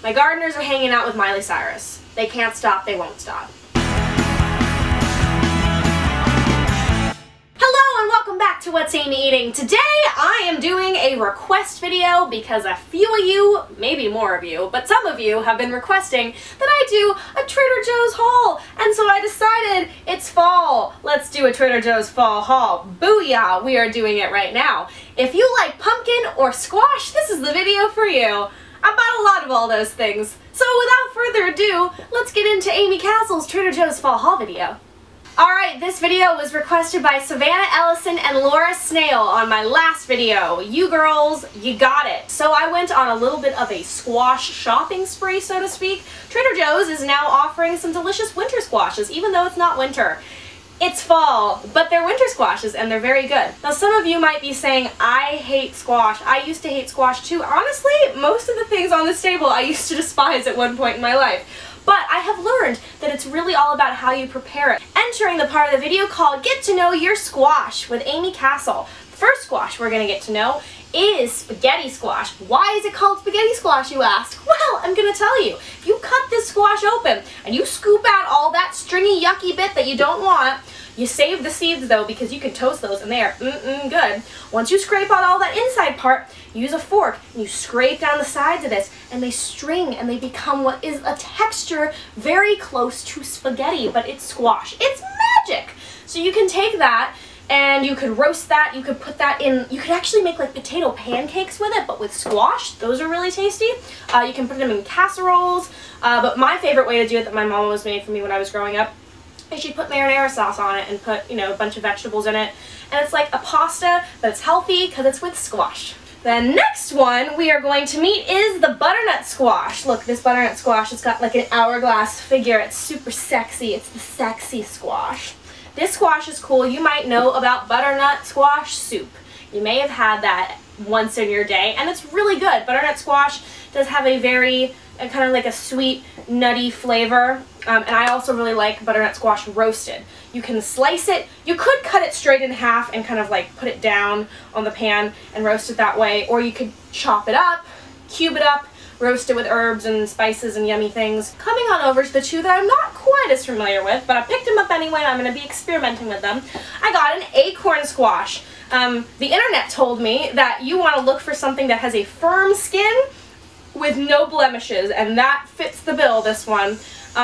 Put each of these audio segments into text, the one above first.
My gardeners are hanging out with Miley Cyrus. They can't stop, they won't stop. Hello and welcome back to What's Amy Eating. Today I am doing a request video because a few of you, maybe more of you, but some of you have been requesting that I do a Trader Joe's haul. And so I decided it's fall. Let's do a Trader Joe's fall haul. Booyah! We are doing it right now. If you like pumpkin or squash, this is the video for you. I bought a lot of all those things. So without further ado, let's get into Amy Castle's Trader Joe's fall haul video. Alright, this video was requested by Savannah Ellison and Laura Snail on my last video. You girls, you got it. So I went on a little bit of a squash shopping spree, so to speak. Trader Joe's is now offering some delicious winter squashes, even though it's not winter. It's fall, but they're winter squashes and they're very good. Now some of you might be saying, I hate squash. I used to hate squash too. Honestly, most of the things on this table I used to despise at one point in my life. But I have learned that it's really all about how you prepare it. Entering the part of the video called Get to Know Your Squash with Amy Castle. The first squash we're going to get to know is spaghetti squash. Why is it called spaghetti squash, you ask? Well, I'm going to tell you. If you cut this squash open and you scoop out all that stringy, yucky bit that you don't want, you save the seeds though because you can toast those and they are good. Once you scrape out all that inside part, use a fork and you scrape down the sides of this and they string and they become what is a texture very close to spaghetti, but it's squash. It's magic! So you can take that and you could roast that, you could put that in, you could actually make like potato pancakes with it, but with squash. Those are really tasty. You can put them in casseroles, but my favorite way to do it that my mom always made for me when I was growing up, she'd put marinara sauce on it and put, you know, a bunch of vegetables in it. And it's like a pasta, but it's healthy because it's with squash. The next one we are going to meet is the butternut squash. Look, this butternut squash, it's got like an hourglass figure. It's super sexy. It's the sexy squash. This squash is cool. You might know about butternut squash soup. You may have had that once in your day, and it's really good. Butternut squash does have a very kind of like a sweet, nutty flavor. And I also really like butternut squash roasted. You can slice it. You could cut it straight in half and kind of like put it down on the pan and roast it that way. Or you could chop it up, cube it up, roast it with herbs and spices and yummy things. Coming on over to the two that I'm not quite as familiar with, but I picked them up anyway and I'm going to be experimenting with them. I got an acorn squash. The internet told me that you want to look for something that has a firm skin with no blemishes, and that fits the bill, this one.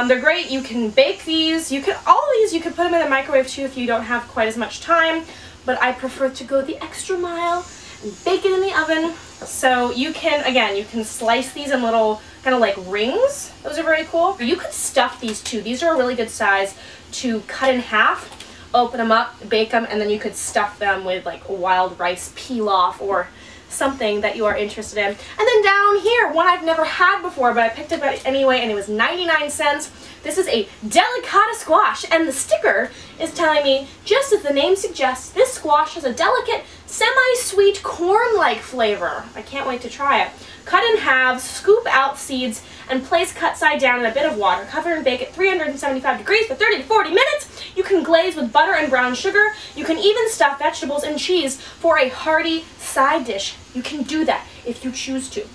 They're great. You can bake these. All of these you can put them in the microwave too if you don't have quite as much time, but I prefer to go the extra mile and bake it in the oven. So you can, again, you can slice these in little kind of like rings. Those are very cool. You could stuff these too. These are a really good size to cut in half, open them up, bake them, and then you could stuff them with like wild rice pilaf or something that you are interested in. And then down here, one I've never had before, but I picked it up anyway, and it was 99 cents. This is a Delicata Squash, and the sticker is telling me, just as the name suggests, this squash has a delicate, semi-sweet corn-like flavor. I can't wait to try it. Cut in halves, scoop out seeds, and place cut side down in a bit of water. Cover and bake at 375 degrees for 30 to 40 minutes. You can glaze with butter and brown sugar. You can even stuff vegetables and cheese for a hearty side dish. You can do that if you choose to.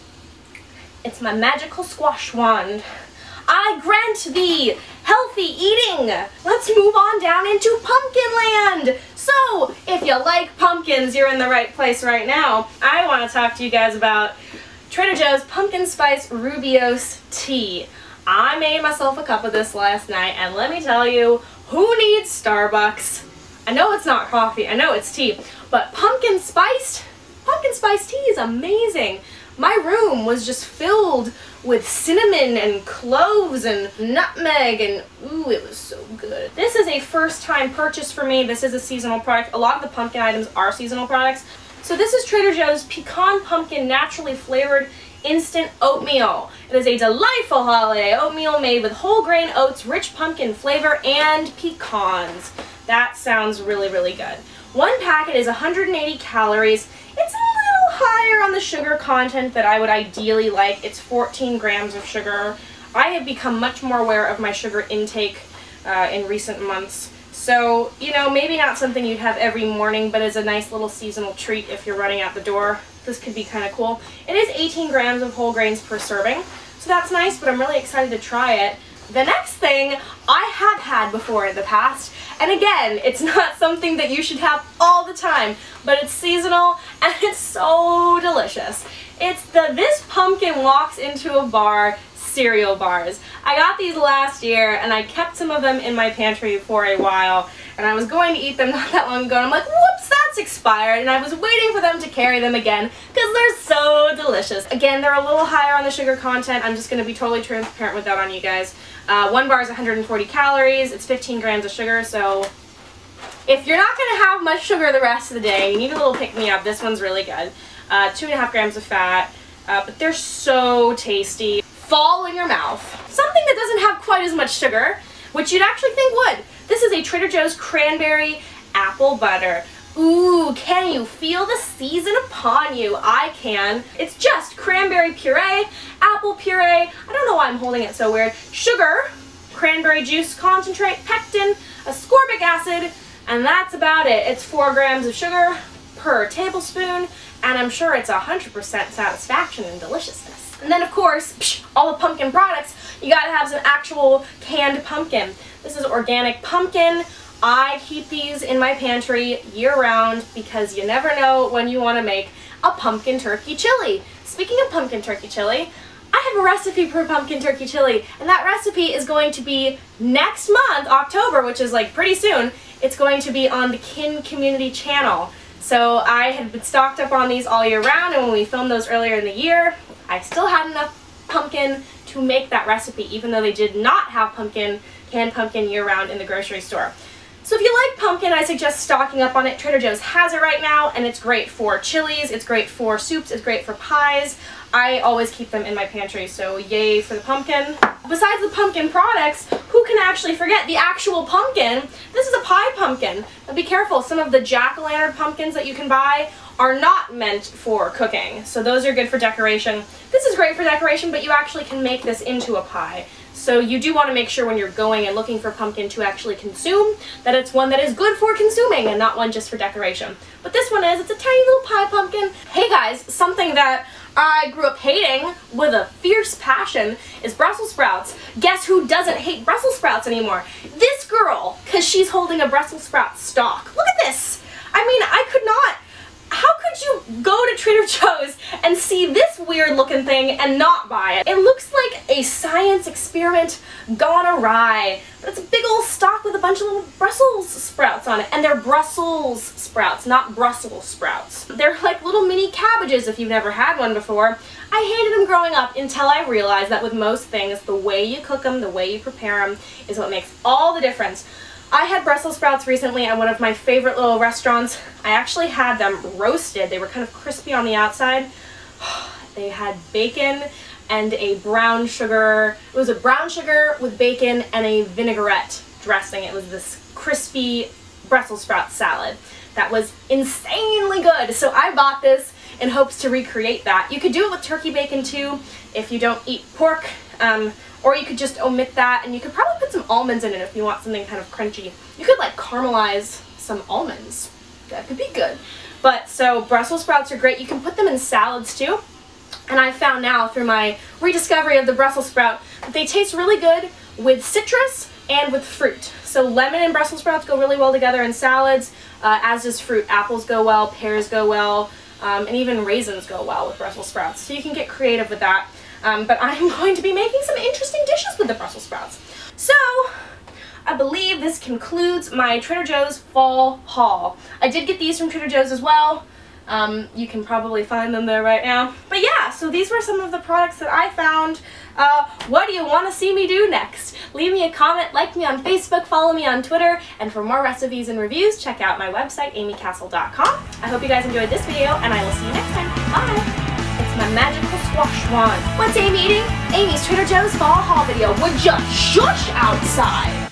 It's my magical squash wand. I grant thee healthy eating. Let's move on down into pumpkin land. So, if you like pumpkins, you're in the right place right now. I want to talk to you guys about Trader Joe's Pumpkin Spice Roobios tea. I made myself a cup of this last night, and let me tell you, who needs Starbucks? I know it's not coffee, I know it's tea, but pumpkin spice tea is amazing. My room was just filled with cinnamon and cloves and nutmeg, and ooh, it was so good. This is a first-time purchase for me. This is a seasonal product. A lot of the pumpkin items are seasonal products. So this is Trader Joe's Pecan Pumpkin Naturally Flavored Instant Oatmeal. It is a delightful holiday oatmeal made with whole grain oats, rich pumpkin flavor, and pecans. That sounds really, really good. One packet is 180 calories. It's a little higher on the sugar content that I would ideally like. It's 14 grams of sugar. I have become much more aware of my sugar intake in recent months. So, you know, maybe not something you'd have every morning, but as a nice little seasonal treat if you're running out the door, this could be kind of cool. It is 18 grams of whole grains per serving, so that's nice, but I'm really excited to try it. The next thing I have had before in the past, and again, it's not something that you should have all the time, but it's seasonal and it's so delicious. It's the This Pumpkin Walks Into a Bar cereal bars. I got these last year and I kept some of them in my pantry for a while, and I was going to eat them not that long ago and I'm like, whoops, that's expired, and I was waiting for them to carry them again because they're so delicious. Again, they're a little higher on the sugar content. I'm just going to be totally transparent with that on you guys. One bar is 140 calories, it's 15 grams of sugar, so if you're not going to have much sugar the rest of the day, you need a little pick-me-up, this one's really good. 2.5 grams of fat, but they're so tasty. Fall in your mouth. Something that doesn't have quite as much sugar, which you'd actually think would. This is a Trader Joe's Cranberry Apple Butter. Ooh, can you feel the season upon you? I can. It's just cranberry puree, apple puree, I don't know why I'm holding it so weird, sugar, cranberry juice concentrate, pectin, ascorbic acid, and that's about it. It's 4 grams of sugar per tablespoon, and I'm sure it's 100% satisfaction and deliciousness. And then of course, all the pumpkin products, you gotta have some actual canned pumpkin. This is organic pumpkin. I keep these in my pantry year-round because you never know when you want to make a pumpkin turkey chili. Speaking of pumpkin turkey chili, I have a recipe for pumpkin turkey chili, and that recipe is going to be next month, October, which is like pretty soon. It's going to be on the Kin Community channel. So I had been stocked up on these all year round, and when we filmed those earlier in the year, I still had enough pumpkin to make that recipe, even though they did not have canned pumpkin year-round in the grocery store. So if you like pumpkin, I suggest stocking up on it. Trader Joe's has it right now, and it's great for chilies, it's great for soups, it's great for pies. I always keep them in my pantry, so yay for the pumpkin. Besides the pumpkin products, who can actually forget the actual pumpkin? This is a pie pumpkin. Now be careful, some of the jack-o'-lantern pumpkins that you can buy are not meant for cooking, so those are good for decoration. This is great for decoration, but you actually can make this into a pie. So you do want to make sure when you're going and looking for pumpkin to actually consume, that it's one that is good for consuming and not one just for decoration. But this one is, it's a tiny little pie pumpkin. Hey guys, something that I grew up hating with a fierce passion is Brussels sprouts. Guess who doesn't hate Brussels sprouts anymore? This girl, because she's holding a Brussels sprout stalk. Look at this. I mean, I could not. How could you go to Trader Joe's and see this weird looking thing and not buy it? It looks like a science experiment gone awry. But it's a big old stalk with a bunch of little Brussels sprouts on it. And they're Brussels sprouts, not Brussels sprouts. They're like little mini cabbages if you've never had one before. I hated them growing up until I realized that with most things, the way you cook them, the way you prepare them is what makes all the difference. I had Brussels sprouts recently at one of my favorite little restaurants. I actually had them roasted. They were kind of crispy on the outside. They had bacon and a brown sugar. It was a brown sugar with bacon and a vinaigrette dressing. It was this crispy Brussels sprout salad that was insanely good. So I bought this in hopes to recreate that. You could do it with turkey bacon too if you don't eat pork. Or you could just omit that, and you could probably put some almonds in it if you want something kind of crunchy. You could like caramelize some almonds. That could be good. But so Brussels sprouts are great. You can put them in salads too. And I found now through my rediscovery of the Brussels sprout that they taste really good with citrus and with fruit. So lemon and Brussels sprouts go really well together in salads, as does fruit. Apples go well, pears go well, and even raisins go well with Brussels sprouts. So you can get creative with that. But I'm going to be making some interesting dishes with the Brussels sprouts. So, I believe this concludes my Trader Joe's fall haul. I did get these from Trader Joe's as well. You can probably find them there right now. But yeah, so these were some of the products that I found. What do you want to see me do next? Leave me a comment, like me on Facebook, follow me on Twitter, and for more recipes and reviews, check out my website, amycastle.com. I hope you guys enjoyed this video, and I will see you next time. Bye! It's my magical squash wand. What's Amy eating? Amy's Trader Joe's fall haul video. Would you shush outside?